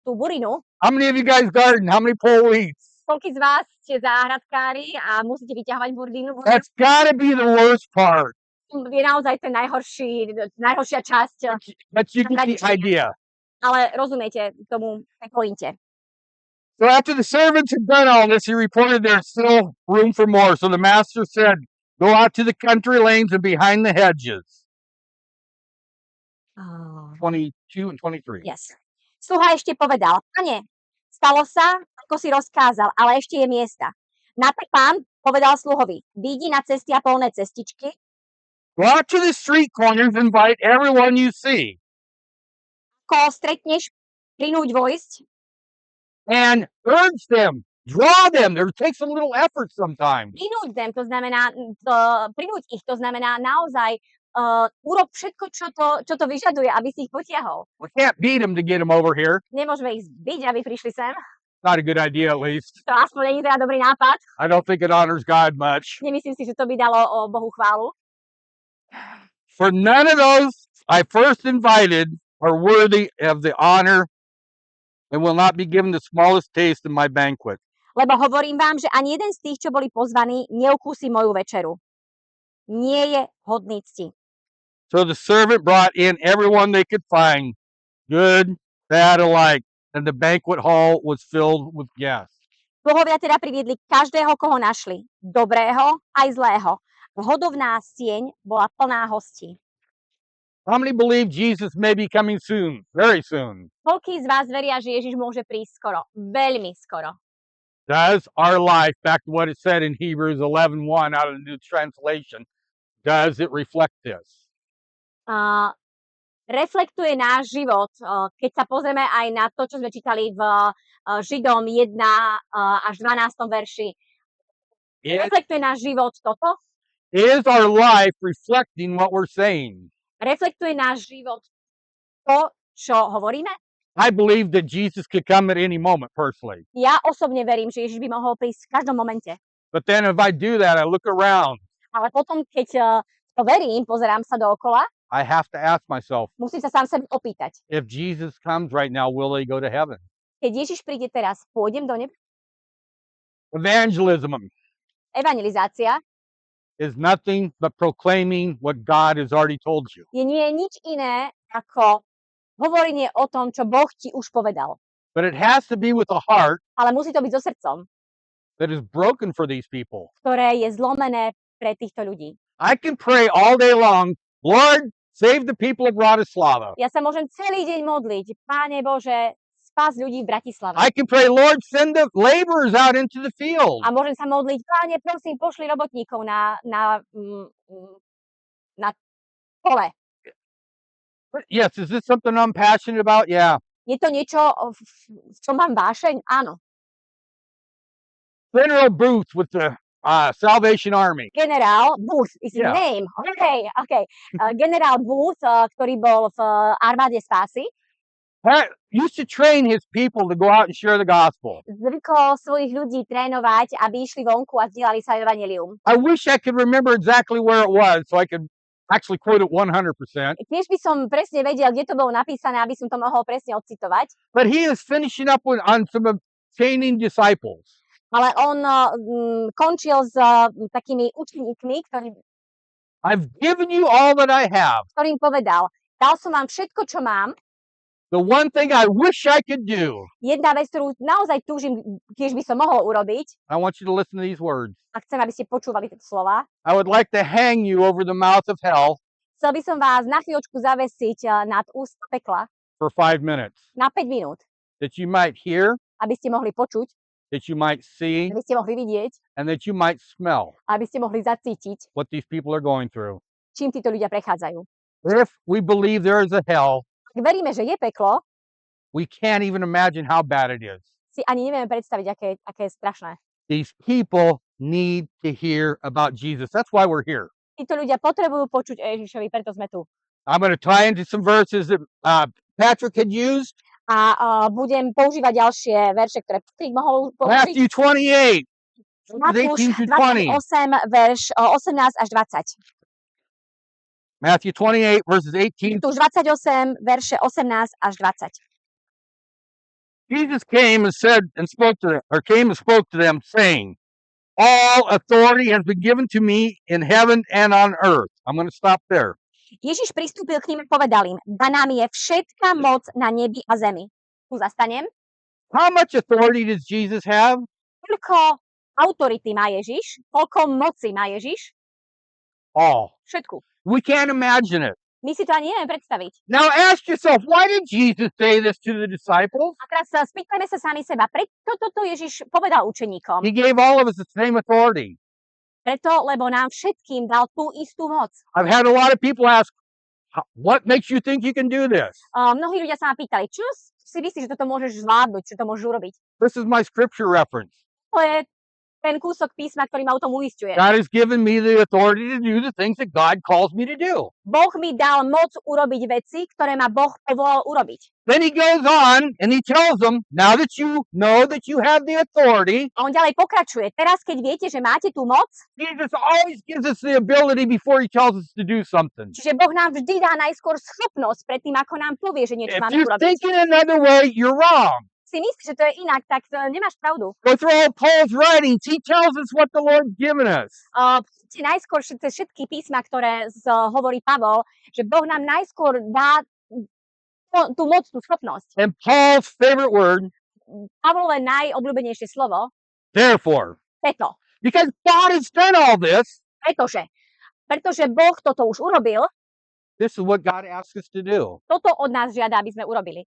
tú burinu. How many of you guys garden? How many pull weeds? Koľký z vás ste záhradkári a musíte vyťahovať burinu? That's gotta be the worst part. Je naozaj ten najhoršia časť. But you get the idea. Ale rozumiete tomu tej pointe. So after the servants had done all this, he reported there's still room for more. So the master said, go out to the country lanes and behind the hedges. 22 and 23. Yes. Sluha ešte povedal, pane, stalo sa, ako si rozkázal, ale ešte je miesta. Na to pán povedal sluhovi, vyjdi na cesty a polné cestičky. Go out to the street corners and invite everyone you see. Koho stretneš, prinúť vojsť. And urge them, draw them. It takes a little effort sometimes. Prinúť them, to znamená, prinúť ich, to znamená naozaj urob všetko, čo to vyžaduje, aby si ich potiahol. We can't beat them to get them over here. Nemôžeme ich zbiť, aby prišli sem. Not a good idea, at least. To aspoň nie je teda dobrý nápad. I don't think it honors God much. Nemyslím si, že to by dalo Bohu chválu. For none of those I first invited are worthy of the honor and will not be given the smallest taste in my banquet. Lebo hovorím vám, že ani jeden z tých, čo boli pozvaní, neukúsi moju večeru. Nie je hodný cti. So the servant brought in everyone they could find, good, bad alike, and the banquet hall was filled with guests. Bohovia teda priviedli každého, koho našli. Dobrého aj zlého. Hodovná sieň bola plná hostí. How many believe Jesus may be coming soon? Very soon. Koľký z vás veria, že Ježiš môže prísť skoro? Veľmi skoro. Does our life, back to what it said in Hebrews 11:1 out of the New Translation, does it reflect this? Reflektuje náš život, keď sa pozrieme aj na to, čo sme čítali v Židom 1 až 12. verši. Reflektuje náš život toto? Is our life reflecting what we're saying? Reflektuje náš život to, čo hovoríme? I believe that Jesus could come at any moment personally. Ja osobne verím, že Ježiš by mohol prísť v každom momente. But then if I do that, I look around, Ale potom, keď to verím, pozerám sa dookola, I have to ask myself, musím sa sám sebe opýtať. if Jesus comes right now, will he go to heaven? Keď Ježiš príde teraz, pôjdem do neba? Evangelism Evangelizácia is nothing but proclaiming what God has already told you. nie je nič iné ako hovorenie o tom, čo Boh ti už povedal. But it has to be with a heart Ale musí to byť so srdcom, that is broken for these people. ktoré je zlomené pre týchto ľudí. I can pray all day long, Lord, save the people of Bratislava. Ja sa môžem celý deň modliť, Páne Bože, spás ľudí v Bratislave. I can pray, Lord, send the laborers out into the field. A môžem sa modliť, Páne, prosím, pošli robotníkov na pole. But yes, is this something I'm passionate about? Yeah. Je to niečo, v čom mám vášeň? Áno. General Booth with the Salvation Army. Generál Booth is his Yeah. name. Okay. Generál Booth, ktorý bol v armáde spásy, Used to train his people to go out and share the gospel. zvykol svojich ľudí trénovať, aby išli vonku a zdieľali sa evanjelium. I wish I could remember exactly where it was so I could actually quote it 100%. Tiež by som presne vedel, kde to bolo napísané, aby som to mohol presne odcitovať. But he is finishing up on some obtaining disciples. Ale on končil s takými učeníkmi, I've given you all that I have. ktorým povedal, dal som vám všetko, čo mám. The one thing I wish I could do. Jedna vec, ktorú naozaj túžim, tiež by som mohol urobiť, I want you to listen to these words. a chcem, aby ste počúvali tieto slova. I would like to hang you over the mouth of hell Chcel by som vás na chvíľočku zavesiť nad úst pekla for 5 minutes, na 5 minút, that you might hear, aby ste mohli počuť, that you might see, aby ste mohli vidieť, and that you might smell aby ste mohli zacítiť, what these people are going through. čím títo ľudia prechádzajú. If we believe there is a hell, Ak veríme, že je peklo, We can't even imagine how bad it is. si ani nevieme predstaviť, aké je strašné. These people need to hear about Jesus. That's why we're here. Títo ľudia potrebujú počuť o Ježišovi, preto sme tu. I'm going to tie into some verses that Patrick had used. A budem používať ďalšie verše, ktoré Patrik mohol použiť. Matthew 28, Matúš 18 to 20. 28, verš 18 až 20. Matthew 28, verses 18. Matúš 28, verše 18 až 20. Jesus came and said and spoke to them, or came and spoke to them, saying, "All authority has been given to me in heaven and on earth." I'm going to stop there. Ježiš pristúpil k ním a povedal im, daná mi je všetká moc na nebi a zemi. Tu zastanem. How much authority does Jesus have? Koľko autority má Ježiš? Koľko moci má Ježiš? All. Všetku. We can't imagine it. My si to ani nevieme predstaviť. Now ask yourself, why did Jesus say this to the disciples? A teraz spýtajme sa sami seba, prečo toto Ježiš povedal učeníkom? He gave all of us the same authority. Preto, lebo nám všetkým dal tú istú moc. I've had a lot of people ask, what makes you think you can do this? Mnohí ľudia sa ma pýtali, čo si myslíš, že toto môžeš zvládnuť, čo to môžeš urobiť? This is my scripture reference. To je ten kúsok písma, ktorý ma o tom uisťuje. God has given me the authority to do the things that God calls me to do. Boh mi dal moc urobiť veci, ktoré ma Boh povolal urobiť. Then he goes on and he tells them, now that you know that you have the authority, A on ďalej pokračuje. Teraz, keď viete, že máte tú moc, Jesus always gives us the ability before he tells us to do something. čiže Boh nám vždy dá najskôr schopnosť predtým, ako nám povie, že niečo If máme you're urobiť. thinking another way, you're wrong. Si myslíš, že to je inak, tak nemáš pravdu. Go through all Paul's writings. He tells us what the Lord's given us. Najskôr všetky písma, ktoré hovorí Pavol, že Boh nám najskôr dá tú moc, tú schopnosť. And Paul's favorite word, Pavlové najobľúbenejšie slovo, therefore. preto. Because God has done all this, Pretože Boh toto už urobil, this is what God asks us to do. toto od nás žiada, aby sme urobili.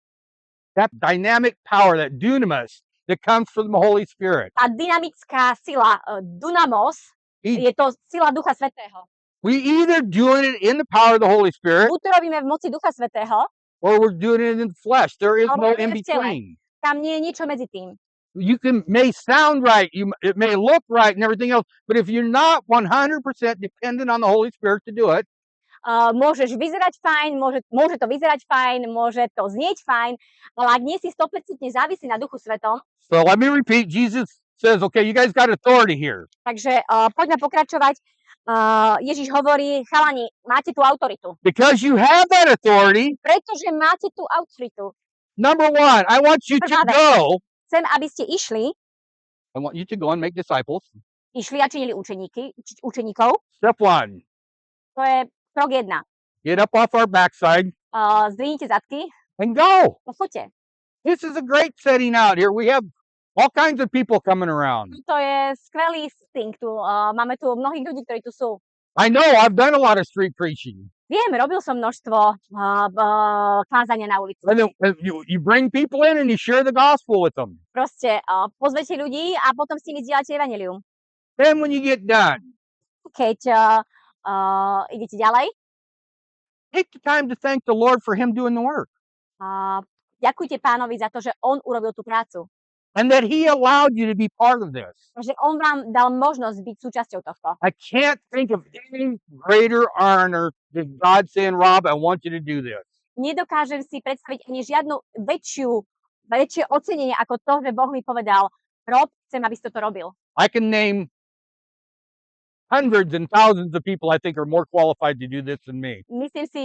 That dynamic power, that dunamis that comes from the Holy Spirit. Tá dynamická sila, dynamos, je to sila Ducha Svätého. We either doing it in the power of the Holy Spirit, Buď to robíme v moci Ducha Svätého, or we're doing it in the flesh. There is no in between. tam nie je ničo medzi tým. You may sound right, it may look right and everything else, but if you're not 100% dependent on the Holy Spirit to do it, Môžeš vyzerať fajn, môže to vyzerať fajn, môže to znieť fajn, ale ak nie si 100% závislý na Duchu Svetom, so let me repeat, Jesus says, okay, you guys got authority here. takže poďme pokračovať. Ježiš hovorí, chalani, máte tú autoritu. Because you have that authority, Pretože máte tú autoritu. number one, I want you to go. Chcem, aby ste išli and make disciples. Išli a činili učeníkov. Step one. To je krok 1. Get up off our backside Zdvihnite zadky and go. a choďte. This is a great setting out here. We have all kinds of people coming around. To je skvelý setting tu. Máme tu mnohých ľudí, ktorí tu sú. I know I've done a lot of street preaching. Viem, robil som množstvo kázania na ulici. And then you bring people in and you share the gospel with them. Proste pozvete ľudí a potom s nimi zdieľate evanjelium. Then when you get done, Keď idete ďalej, take the time to thank the Lord for him doing the work. ďakujte Pánovi za to, že on urobil tú prácu. And that he allowed you to be part of this. Že on vám dal možnosť byť súčasťou tohto. I can't think of any greater honor than God saying, Rob, I want you to do this. Nedokážem si predstaviť ani žiadnu väčšie ocenenie ako to, že Boh mi povedal, Rob, chcem, aby si toto robil. I can name hundreds and thousands of people I think are more qualified to do this than me. Myslím si,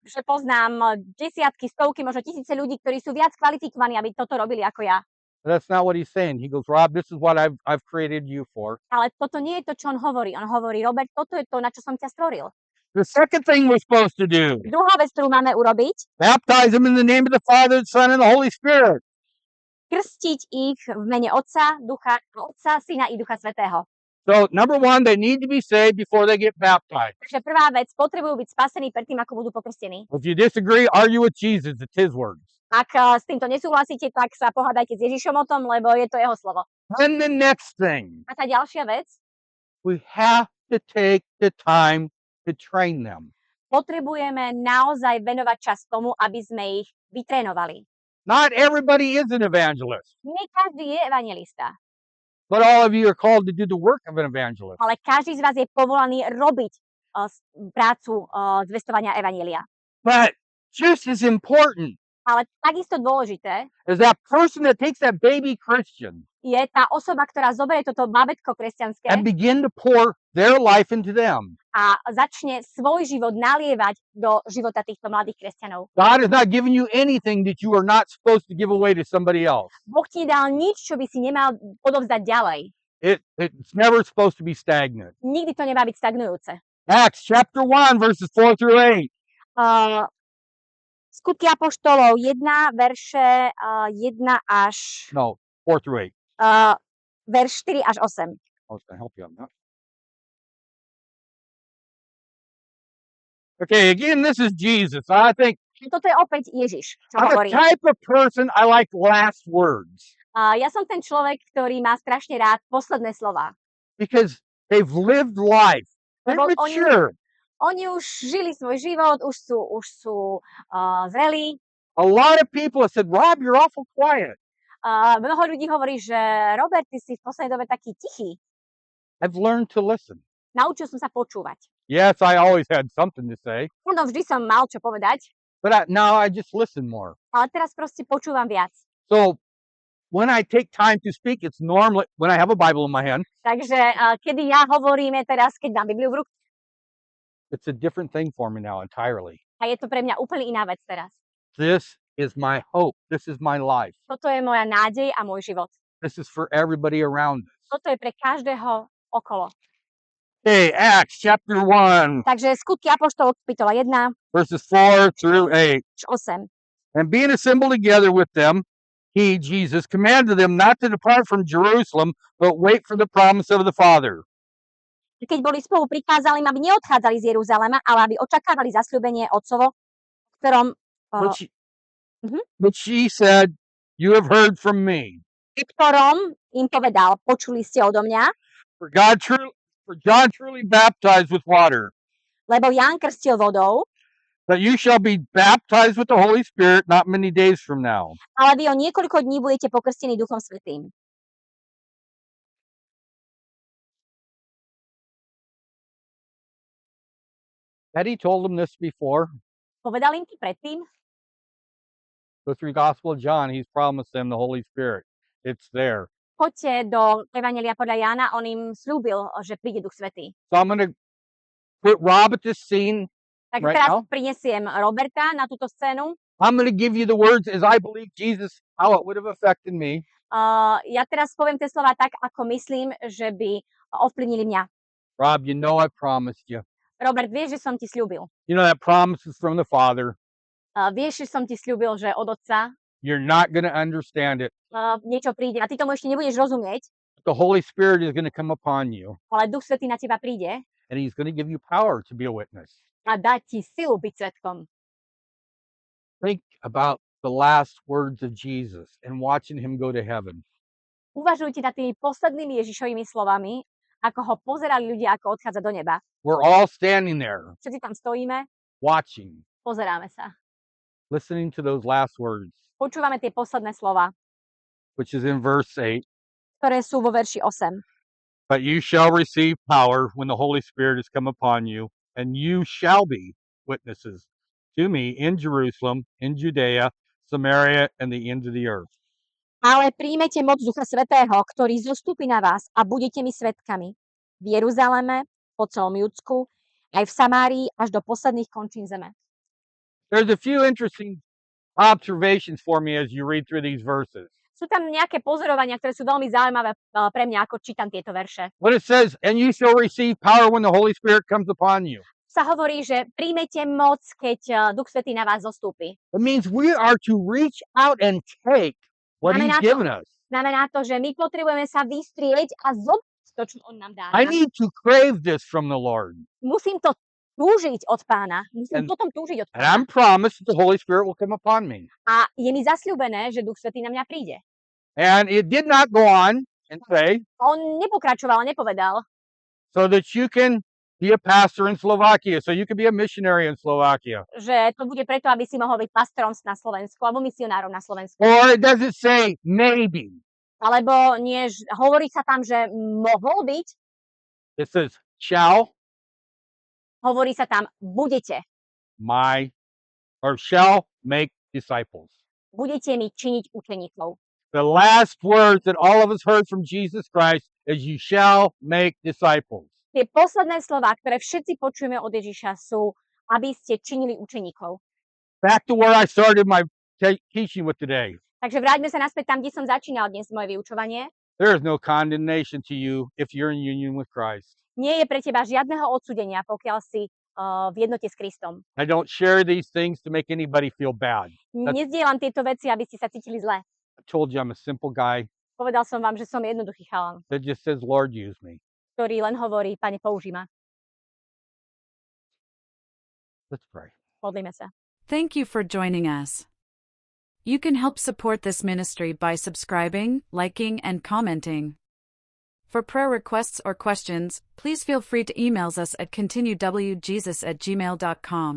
že poznám desiatky, stovky, možno tisíce ľudí, ktorí sú viac kvalifikovaní, aby toto robili ako ja. But that's not what he's saying. He goes, Rob, this is what I've created you for. Ale toto nie je to, čo on hovorí. On hovorí, Robert, toto je to, na čo som ťa stvoril. The second thing we're supposed to do, Druhá vec, ktorú máme urobiť, baptize them in the name of the Father, the Son, and the Holy Spirit. krstiť ich v mene Otca, Syna i Ducha Svätého. So, number one, they need to be saved before they get baptized. Takže prvá vec, potrebujú byť spasení predtým, ako budú pokrstení. If you disagree, argue with Jesus. It's his words. Ak s týmto nesúhlasíte, tak sa pohádajte s Ježišom o tom, lebo je to jeho slovo. And the next thing, A tá ďalšia vec, we have to take the time to train them. potrebujeme naozaj venovať čas tomu, aby sme ich vytrénovali. Not everybody is an evangelist, Nie každý je evangelista, but all of you are called to do the work of an evangelist. ale každý z vás je povolaný robiť prácu zvestovania evanjelia. But just as important Ale takisto dôležité as that person that takes that baby Christian je tá osoba, ktorá zoberie toto bábätko kresťanské and begin to pour their life into them. a začne svoj život nalievať do života týchto mladých kresťanov. God has not given you anything that you are not supposed to give away to somebody else. Boh ti nedal nič, čo by si nemal odovzdať ďalej. It's never supposed to be stagnant. Nikdy to nemá byť stagnujúce. Acts chapter 1, verses 4 through 8. Skutky apoštolov 1, verše 1 až... No, 4 through 8. Verš 4 až 8. I was going to help you on that. Okay, again, this is Jesus. I think Toto je opäť Ježiš, čo I'm the hovorí. type of person I like last words Ja som ten človek, ktorý má strašne rád posledné slova. because they've lived life. They're Lebo mature. Oni už žili svoj život, už sú zrelí. A lot of people have said, Rob, you're awful quiet. Mnoho ľudí hovorí, že Robert, ty si v poslednej dobe taký tichý. I've learned to listen. Naučil som sa počúvať. Yes, I always had something to say, No vždy som mal čo povedať, but now I just listen more. ale teraz proste počúvam viac. So when I take time to speak, it's normally when I have a Bible in my hand, Takže kedy ja hovoríme teraz, keď mám Bibliu v ruke, it's a different thing for me now entirely. a je to pre mňa úplne iná vec teraz. This is my hope. This is my life. Toto je moja nádej a môj život. This is for everybody around us. Toto je pre každého okolo. Okay, Acts chapter 1, Takže skutky apoštolov kapitola 1 verses 4 through 8. až 8. And being assembled together with them, he, Jesus, commanded them not to depart from Jerusalem, but wait for the promise of the Father. Keď boli spolu, prikázali im, aby neodchádzali z Jeruzalema, ale aby očakávali zasľúbenie Otcovo, v ktorom But she said, you have heard from me. v ktorom im povedal, počuli ste odo mňa, For John truly baptized with water, lebo Ján krstil vodou, but you shall be baptized with the Holy Spirit not many days from now. ale vy o niekoľko dní budete pokrstení Duchom Svätým. Had he told them this before? Povedal im to predtým? Go through the Gospel of John, he's promised them the Holy Spirit. It's there. Poďte do Evanjelia podľa Jána, on im slúbil, že príde Duch Svätý. So I'm going to put Rob at this scene. Tak Right teraz now? prinesiem Roberta na túto scénu. I'm going to give you the words as I believe Jesus, how it would have affected me. Ja teraz poviem tie slova tak, ako myslím, že by ovplyvnili mňa. Rob, you know I promised you. Robert, vieš, že som ti slúbil. You know that promise is from the Father. Vieš, že som ti slúbil, že od Otca You're not going to understand it. niečo príde a ty tomu ešte nebudeš rozumieť, The Holy Spirit is going to come upon you, ale Duch Svätý na teba príde and he's going to give you power to be a witness. a dá ti silu byť svedkom. Think about the last words of Jesus and watching him go to heaven. Uvažujte nad tými poslednými Ježišovými slovami, ako ho pozerali ľudia, ako odchádza do neba. We're all standing there Všetci tam stojíme, watching, pozeráme sa. listening to those last words, Počúvame tie posledné slova, which is in verse 8. ktoré sú vo verši 8. But you shall receive power when the Holy Spirit has come upon you, and you shall be witnesses to me in Jerusalem, in Judea, Samaria, and the ends of the earth. Ale príjmete moc Ducha Svätého, ktorý zostúpi na vás a budete mi svedkami v Jeruzaleme, po celom Judsku, aj v Samárii až do posledných končín zeme. There's a few interesting observations for me as you read through these verses. Sú tam nejaké pozorovania, ktoré sú veľmi zaujímavé pre mňa, ako čítam tieto verše. When it says, and you shall receive power when the Holy Spirit comes upon you, Sa hovorí, že príjmete moc, keď Duch Svätý na vás zostúpi. it means we are to reach out and take what he's Znamená to- given us. Znamená to, že my potrebujeme sa vystrieť a zobrať to, čo on nám dá. I need to crave this from the Lord. Musím to túžiť od Pána. Musím And- potom túžiť od And Pána. I'm promised that the Holy Spirit will come upon me. A je mi zasľúbené, že Duch Svätý na mňa príde. And it did not go on and say, A on nepokračoval, nepovedal, so that you can be a pastor in Slovakia so you can be a missionary in Slovakia. že to bude preto, aby si mohol byť pastorom na Slovensku alebo misionárom na Slovensku. Or it doesn't say maybe. Alebo nie, hovorí sa tam, že mohol byť, It says shall hovorí sa tam budete. shall make disciples. Budete mi činiť učeníkov. The last words that all of us heard from Jesus Christ is you shall make disciples. Tie posledné slová, ktoré všetci počujeme od Ježiša, sú, aby ste činili učeníkov. Back to where I started my teaching with today. Takže vráťme sa naspäť tam, kde som začínal dnes moje vyučovanie. There is no condemnation to you if you're in union with Christ. Nie je pre teba žiadneho odsúdenia, pokiaľ si v jednote s Kristom. I don't share these things to make anybody feel bad. Nezdielam tieto veci, aby ste sa cítili zle. I told you I'm a simple guy Povedal som vám, že som jednoduchý chalan, that just says, Lord, use me. ktorý len hovorí, Pane, použij ma. Let's pray. Modlíme sa. Thank you for joining us. You can help support this ministry by subscribing, liking, and commenting. For prayer requests or questions, please feel free to email us at continuewjesus@gmail.com.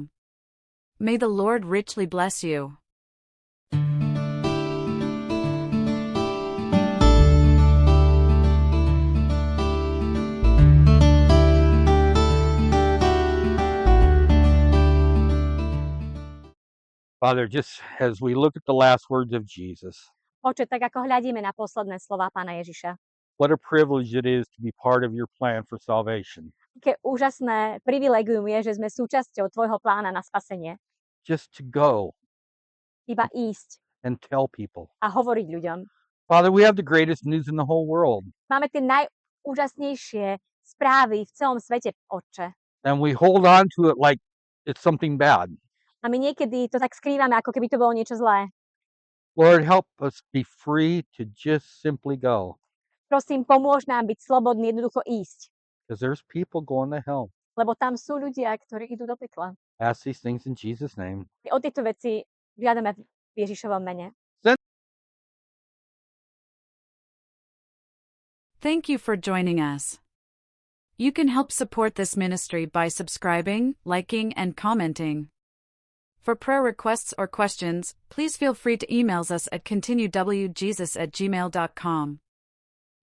May the Lord richly bless you. Father, just as we look at the last words of Jesus, Oče, tak ako hľadíme na posledné slova Pána Ježiša, what a privilege it is to be part of your plan for salvation. aké úžasné privilegium je, že sme súčasťou tvojho plána na spasenie. Just to go Iba ísť and tell people. a hovoriť ľuďom. Father, we have the greatest news in the whole world, Máme tie najúžasnejšie správy v celom svete, Otče. and we hold on to it like it's something bad. A my niekedy to tak skrývame, ako keby to bolo niečo zlé. Lord, help us be free to just simply go, Prosím, pomôž nám byť slobodný, jednoducho ísť. because there's people going to hell. Lebo tam sú ľudia, ktorí idú do pekla. Ask these things in Jesus' name. O tieto veci žiadame v Ježišovom mene. Thank you for joining us. You can help support this ministry by subscribing, liking, and commenting. For prayer requests or questions, please feel free to email us at continuewjesus@gmail.com.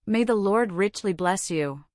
May the Lord richly bless you.